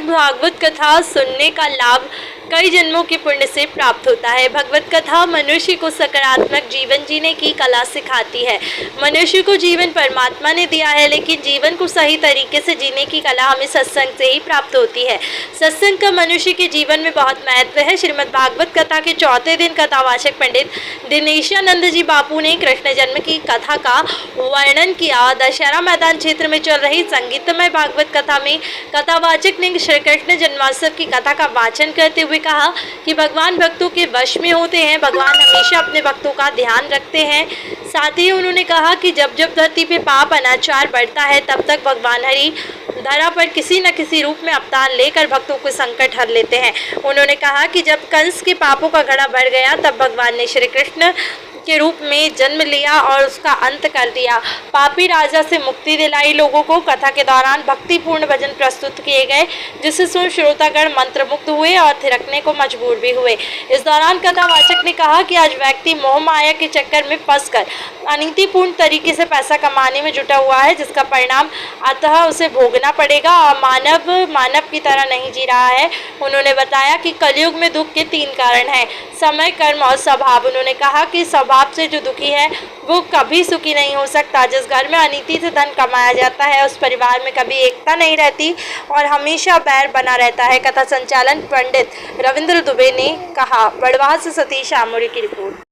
भागवत कथा सुनने का लाभ कई जन्मों के पुण्य से प्राप्त होता है। भगवत कथा मनुष्य को सकारात्मक जीवन जीने की कला सिखाती है। मनुष्य को जीवन परमात्मा ने दिया है, लेकिन जीवन को सही तरीके से जीने की कला हमें सत्संग से ही प्राप्त होती है। सत्संग का मनुष्य के जीवन में बहुत महत्व है। श्रीमद् भागवत कथा के चौथे दिन कथावाचक पंडित दिनेशानंद जी बापू ने कृष्ण जन्म की कथा का वर्णन किया। दशहरा मैदान क्षेत्र में चल रही संगीतमय भागवत कथा में कथावाचक ने श्री कृष्ण जन्मोत्सव की कथा का वाचन करते हुए कहा कि भगवान भक्तों के वश में होते हैं। भगवान हमेशा अपने भक्तों का ध्यान रखते हैं। साथ ही उन्होंने कहा कि जब जब धरती पे पाप अनाचार बढ़ता है, तब तक भगवान हरि धरा पर किसी न किसी रूप में अवतार लेकर भक्तों को संकट हर लेते हैं। उन्होंने कहा कि जब कंस के पापों का घड़ा बढ़ गया, तब भगवान ने श्री कृष्ण के रूप में जन्म लिया और उसका अंत कर दिया। पापी राजा से मुक्ति दिलाई। लोगों को कथा के दौरान भक्तिपूर्ण भजन प्रस्तुत किए गए, जिससे सुन श्रोतागण मंत्रमुग्ध हुए और थिरकने को मजबूर भी हुए। इस दौरान कथावाचक ने कहा कि आज व्यक्ति मोह माया के चक्कर में फंसकर अनीतिपूर्ण तरीके से पैसा कमाने में जुटा हुआ है, जिसका परिणाम अतः उसे भोगना पड़ेगा और मानव की तरह नहीं जी रहा है। उन्होंने बताया कि कलयुग में दुख के 3 कारण हैं: समय, कर्म और स्वभाव। उन्होंने कहा कि स्वभाव से जो दुखी है वो कभी सुखी नहीं हो सकता। जिस घर में अनीति से धन कमाया जाता है, उस परिवार में कभी एकता नहीं रहती और हमेशा बैर बना रहता है। कथा संचालन पंडित रविंद्र दुबे ने कहा। बड़वाह से सतीश आमोरी की रिपोर्ट।